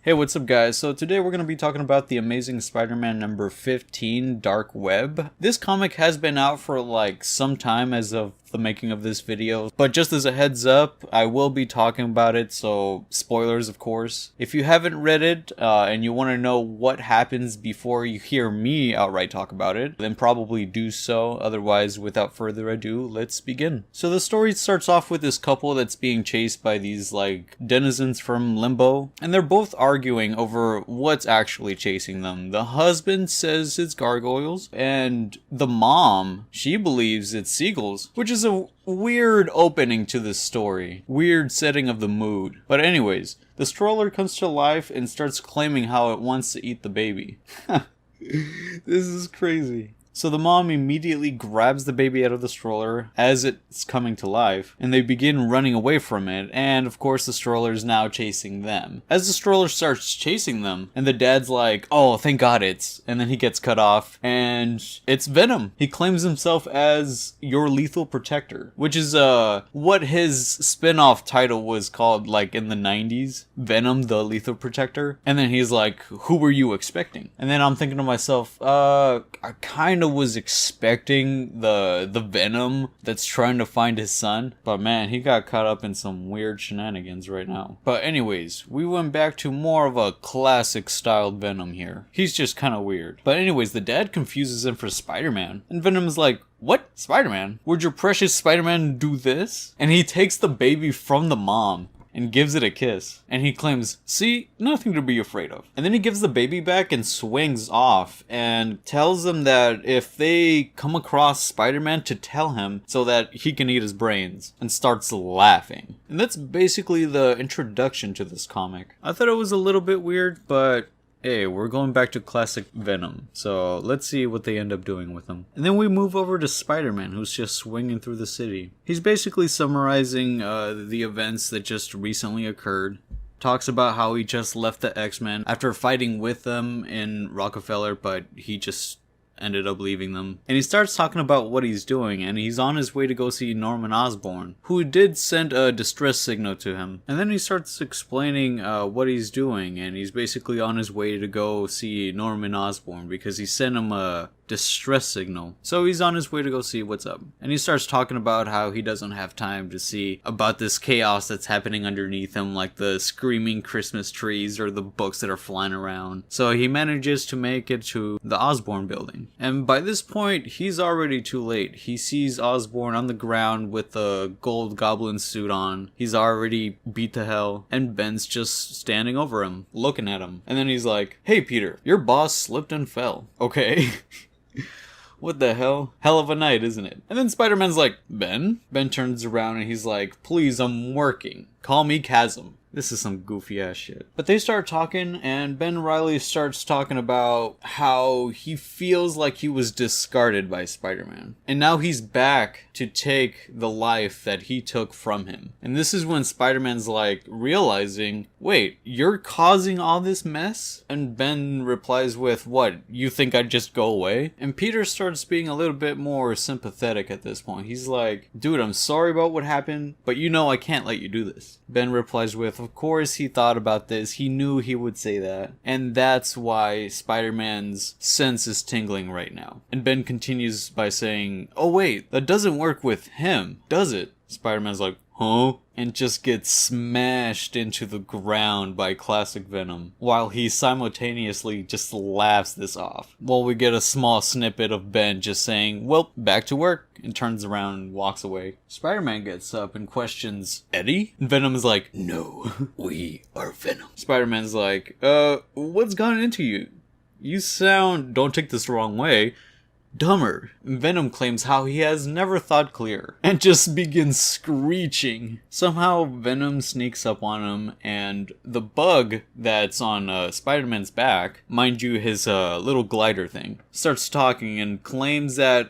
Hey, what's up guys? So today we're going to be talking about the Amazing Spider-Man number 15, Dark Web. This comic has been out for like some time as of the making of this video, but just as a heads up, I will be talking about it, so spoilers of course. If you haven't read it and you want to know what happens before you hear me outright talk about it, then probably do so. Otherwise, without further ado, let's begin. So the story starts off with this couple that's being chased by these like denizens from Limbo, and they're both arguing over what's actually chasing them. The husband says it's gargoyles, and the mom, she believes it's seagulls, which is a weird opening to this story. Weird setting of the mood. But anyways, the stroller comes to life and starts claiming how it wants to eat the baby. This is crazy. So the mom immediately grabs the baby out of the stroller as it's coming to life, and they begin running away from it, and of course the stroller is now chasing them. As the stroller starts chasing them, and the dad's like, oh, thank God and then he gets cut off, and it's Venom. He claims himself as your lethal protector, which is what his spin-off title was called like in the 90s, Venom the Lethal Protector, and then he's like, who were you expecting? And then I'm thinking to myself, I kind of was expecting the Venom that's trying to find his son, but man, he got caught up in some weird shenanigans right now. But anyways, we went back to more of a classic styled Venom here. He's just kind of weird. But anyways, the dad confuses him for Spider-Man, and Venom's like, what? Spider-Man? Would your precious Spider-Man do this? And he takes the baby from the mom and gives it a kiss. And he claims, see, nothing to be afraid of. And then he gives the baby back and swings off and tells them that if they come across Spider-Man to tell him so that he can eat his brains, and starts laughing. And that's basically the introduction to this comic. I thought it was a little bit weird, but hey, we're going back to classic Venom, so let's see what they end up doing with him. And then we move over to Spider-Man, who's just swinging through the city. He's basically summarizing the events that just recently occurred. Talks about how he just left the X-Men after fighting with them in Rockefeller, but he just ended up leaving them. And he starts talking about what he's doing, and he's on his way to go see Norman Osborn, who did send a distress signal to him. And then he starts explaining what he's doing, and he's basically on his way to go see Norman Osborn because he sent him a distress signal. So he's on his way to go see what's up. And he starts talking about how he doesn't have time to see about this chaos that's happening underneath him, like the screaming Christmas trees or the books that are flying around. So he manages to make it to the Osborn building. And by this point, he's already too late. He sees Osborn on the ground with a gold goblin suit on. He's already beat to hell, and Ben's just standing over him, looking at him. And then he's like, hey Peter, your boss slipped and fell. Okay. What the hell? Hell of a night, isn't it? And then Spider-Man's like, Ben? Ben turns around and he's like, please, I'm working. Call me Chasm. This is some goofy ass shit. But they start talking, and Ben Reilly starts talking about how he feels like he was discarded by Spider-Man. And now he's back to take the life that he took from him. And this is when Spider-Man's like realizing, wait, you're causing all this mess? And Ben replies with, what, you think I'd just go away? And Peter starts being a little bit more sympathetic at this point. He's like, dude, I'm sorry about what happened, but you know I can't let you do this. Ben replies with, of course he thought about this. He knew he would say that. And that's why Spider-Man's sense is tingling right now. And Ben continues by saying, oh wait, that doesn't work with him, does it? Spider-Man's like, huh? And just gets smashed into the ground by classic Venom, while he simultaneously just laughs this off. While we get a small snippet of Ben just saying, well, back to work, and turns around and walks away. Spider-Man gets up and questions, Eddie? And Venom is like, no, we are Venom. Spider-Man's like, what's gone into you? You sound, don't take this the wrong way, dumber. Venom claims how he has never thought clear and just begins screeching. Somehow Venom sneaks up on him, and the bug that's on Spider-Man's back, mind you his little glider thing, starts talking and claims that,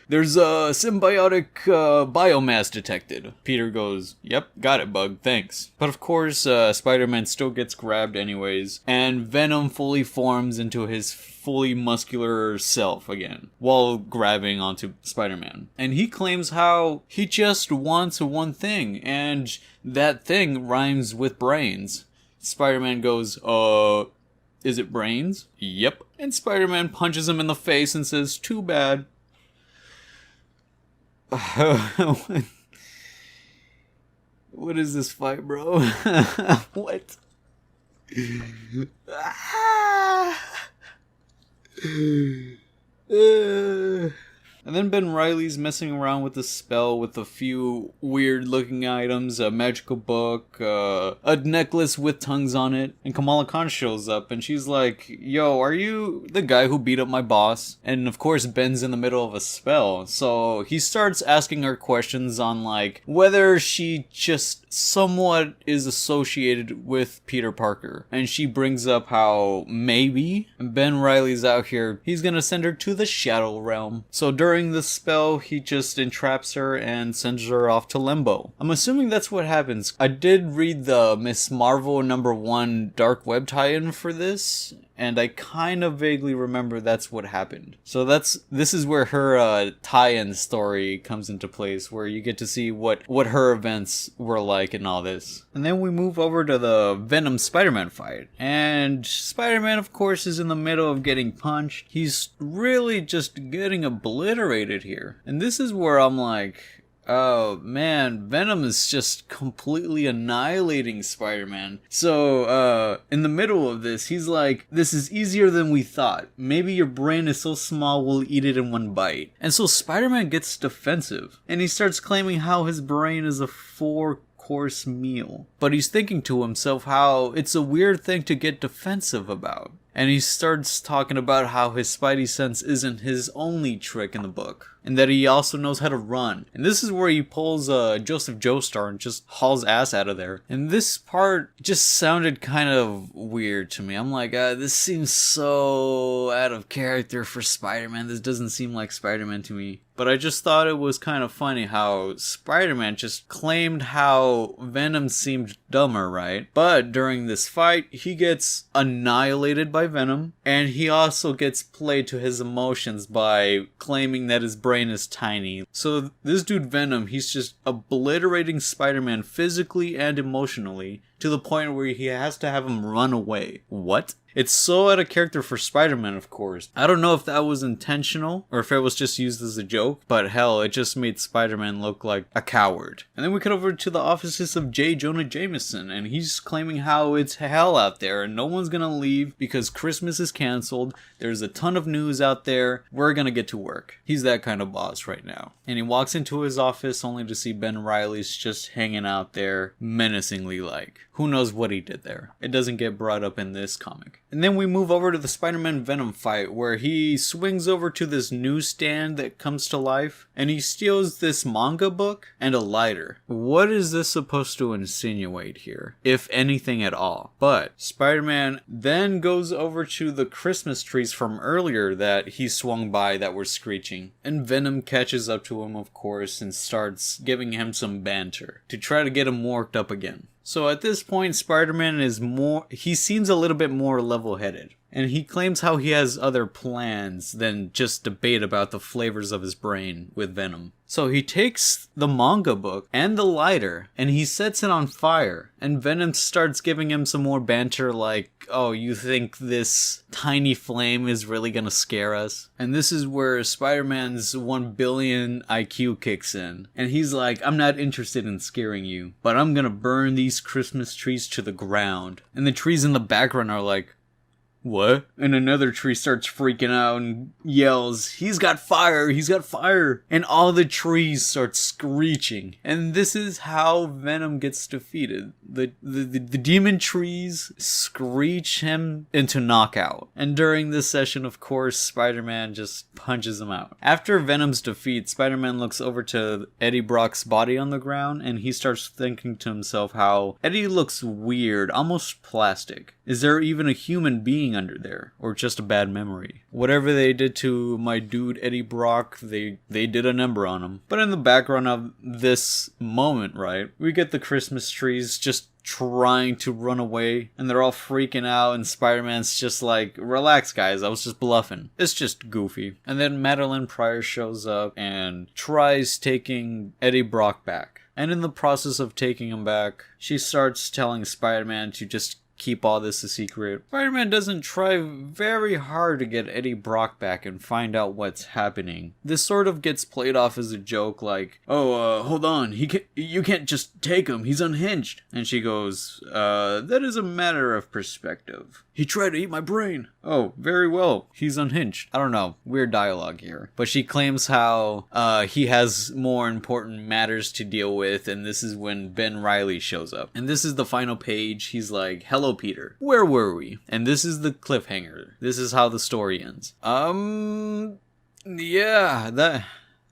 there's a symbiotic biomass detected. Peter goes, yep, got it, bug, thanks. But of course Spider-Man still gets grabbed anyways, and Venom fully forms into his fully muscular self again, while grabbing onto Spider-Man. And he claims how he just wants one thing, and that thing rhymes with brains. Spider-Man goes, is it brains? Yep. And Spider-Man punches him in the face and says, too bad. What is this fight, bro? What? And then Ben Reilly's messing around with the spell with a few weird looking items, a magical book, a necklace with tongues on it, and Kamala Khan shows up and she's like, yo, are you the guy who beat up my boss? And of course Ben's in the middle of a spell, so he starts asking her questions on like whether she just somewhat is associated with Peter Parker. And she brings up how maybe Ben Reilly's out here, he's gonna send her to the Shadow Realm. So during the spell, he just entraps her and sends her off to Limbo. I'm assuming that's what happens. I did read the Miss Marvel #1 Dark Web tie-in for this, and I kind of vaguely remember that's what happened. So this is where her tie-in story comes into place, where you get to see what her events were like and all this. And then we move over to the Venom Spider-Man fight. And Spider-Man, of course, is in the middle of getting punched. He's really just getting obliterated here. And this is where I'm like, oh man, Venom is just completely annihilating Spider-Man. So, in the middle of this, he's like, this is easier than we thought. Maybe your brain is so small we'll eat it in one bite. And so Spider-Man gets defensive, and he starts claiming how his brain is a 4-course meal. But he's thinking to himself how it's a weird thing to get defensive about. And he starts talking about how his spidey sense isn't his only trick in the book, and that he also knows how to run. And this is where he pulls Joseph Joestar and just hauls ass out of there. And this part just sounded kind of weird to me. I'm like, this seems so out of character for Spider-Man. This doesn't seem like Spider-Man to me. But I just thought it was kind of funny how Spider-Man just claimed how Venom seemed dumber, right? But during this fight, he gets annihilated by Venom, and he also gets played to his emotions by claiming that his brain is tiny. So this dude Venom, he's just obliterating Spider-Man physically and emotionally to the point where he has to have him run away. What? It's so out of character for Spider-Man, of course. I don't know if that was intentional or if it was just used as a joke, but hell, it just made Spider-Man look like a coward. And then we cut over to the offices of J. Jonah Jameson, and he's claiming how it's hell out there and no one's gonna leave because Christmas is canceled. There's a ton of news out there. We're gonna get to work. He's that kind of boss right now. And he walks into his office only to see Ben Reilly's just hanging out there menacingly like. Who knows what he did there? It doesn't get brought up in this comic. And then we move over to the Spider-Man Venom fight where he swings over to this newsstand that comes to life and he steals this manga book and a lighter. What is this supposed to insinuate here? If anything at all. But Spider-Man then goes over to the Christmas trees from earlier that he swung by that were screeching. And Venom catches up to him, of course, and starts giving him some banter to try to get him worked up again. So at this point, Spider-Man he seems a little bit more level-headed. And he claims how he has other plans than just debate about the flavors of his brain with Venom. So he takes the manga book and the lighter and he sets it on fire. And Venom starts giving him some more banter like, oh, you think this tiny flame is really gonna scare us? And this is where Spider-Man's 1 billion IQ kicks in. And he's like, I'm not interested in scaring you, but I'm gonna burn these Christmas trees to the ground. And the trees in the background are like, what? And another tree starts freaking out and yells, he's got fire, he's got fire. And all the trees start screeching. And this is how Venom gets defeated. The demon trees screech him into knockout. And during this session, of course, Spider-Man just punches him out. After Venom's defeat, Spider-Man looks over to Eddie Brock's body on the ground and he starts thinking to himself how Eddie looks weird, almost plastic. Is there even a human being under there, or just a bad memory? Whatever they did to my dude Eddie Brock, they did a number on him. But in the background of this moment, right, we get the Christmas trees just trying to run away, and they're all freaking out, and Spider-Man's just like, relax guys, I was just bluffing. It's just goofy. And then Madeline Pryor shows up and tries taking Eddie Brock back. And in the process of taking him back, she starts telling Spider-Man to just keep all this a secret. Spider-Man doesn't try very hard to get Eddie Brock back and find out what's happening. This sort of gets played off as a joke, like, oh, hold on, you can't just take him, he's unhinged. And she goes, that is a matter of perspective. He tried to eat my brain. Oh, very well, he's unhinged. I don't know, weird dialogue here. But she claims how he has more important matters to deal with, and this is when Ben Reilly shows up. And this is the final page. He's like, hello, Peter. Where were we? And this is the cliffhanger. This is how the story ends. Yeah, that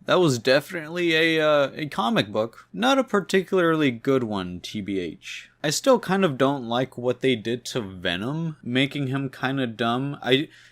was definitely a comic book. Not a particularly good one, TBH. I still kind of don't like what they did to Venom, making him kind of dumb.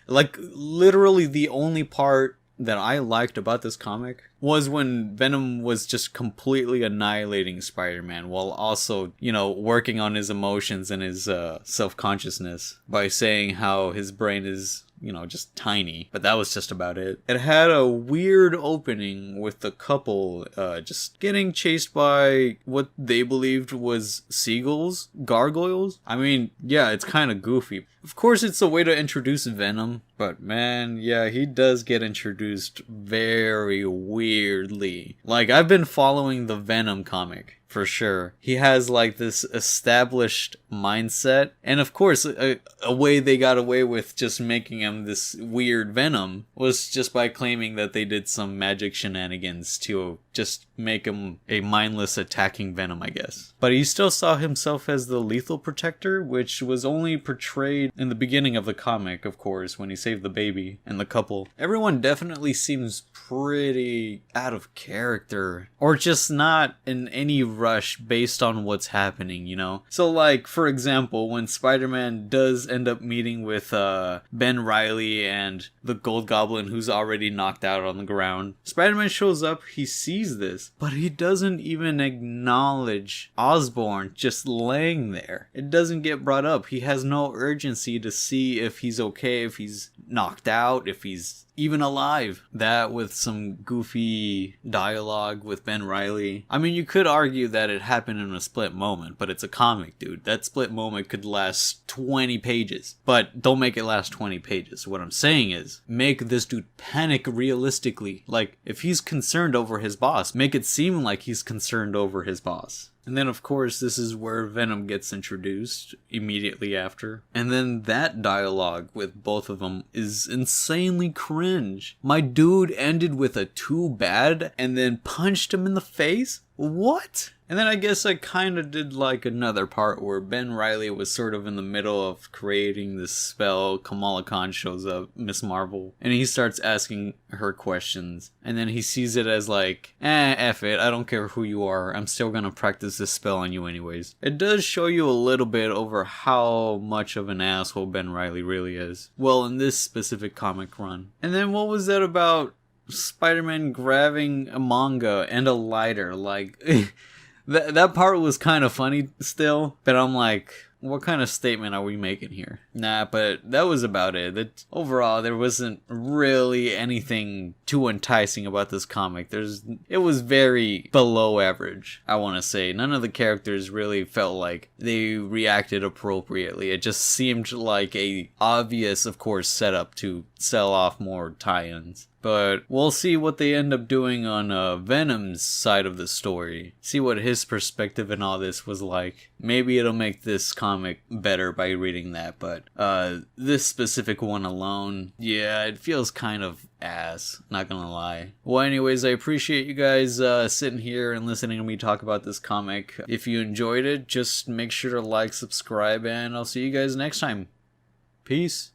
Literally the only part that I liked about this comic was when Venom was just completely annihilating Spider-Man while also, working on his emotions and his self-consciousness by saying how his brain is, just tiny. But that was just about it. It had a weird opening with the couple just getting chased by what they believed was seagulls, gargoyles. I mean, yeah, it's kind of goofy. Of course, it's a way to introduce Venom, but man, yeah, he does get introduced very weirdly. Like, I've been following the Venom comic. For sure. He has like this established mindset. And of course, a way they got away with just making him this weird Venom was just by claiming that they did some magic shenanigans to just make him a mindless attacking Venom, I guess. But he still saw himself as the lethal protector, which was only portrayed in the beginning of the comic, of course, when he saved the baby and the couple. Everyone definitely seems pretty out of character, or just not in any rush based on what's happening, So like, for example, when Spider-Man does end up meeting with Ben Reilly and the Gold Goblin who's already knocked out on the ground, Spider-Man shows up, he sees this, but he doesn't even acknowledge Osborn just laying there. It doesn't get brought up. He has no urgency to see if he's okay, if he's knocked out, if he's even alive. That with some goofy dialogue with Ben Reilly. I mean, you could argue that it happened in a split moment, but it's a comic, dude. That split moment could last 20 pages. But don't make it last 20 pages. What I'm saying is, make this dude panic realistically. Like, if he's concerned over his boss, make it seem like he's concerned over his boss. And then, of course, this is where Venom gets introduced immediately after. And then that dialogue with both of them is insanely cringe. My dude ended with a too bad and then punched him in the face? What? And then I guess I kind of did like another part where Ben Reilly was sort of in the middle of creating this spell. Kamala Khan shows up, Miss Marvel, and he starts asking her questions. And then he sees it as like, F it, I don't care who you are, I'm still gonna practice this spell on you anyways. It does show you a little bit over how much of an asshole Ben Reilly really is. Well, in this specific comic run. And then what was that about Spider-Man grabbing a manga and a lighter? Like, that part was kind of funny still, but I'm like, what kind of statement are we making here? Nah, but that was about it. Overall, there wasn't really anything too enticing about this comic. It was very below average, I want to say. None of the characters really felt like they reacted appropriately. It just seemed like a obvious, of course, setup to sell off more tie-ins. But we'll see what they end up doing on Venom's side of the story. See what his perspective in all this was like. Maybe it'll make this comic better by reading that, but this specific one alone, yeah, it feels kind of ass, not gonna lie. Well, anyways, I appreciate you guys sitting here and listening to me talk about this comic. If you enjoyed it, just make sure to like, subscribe, and I'll see you guys next time. Peace.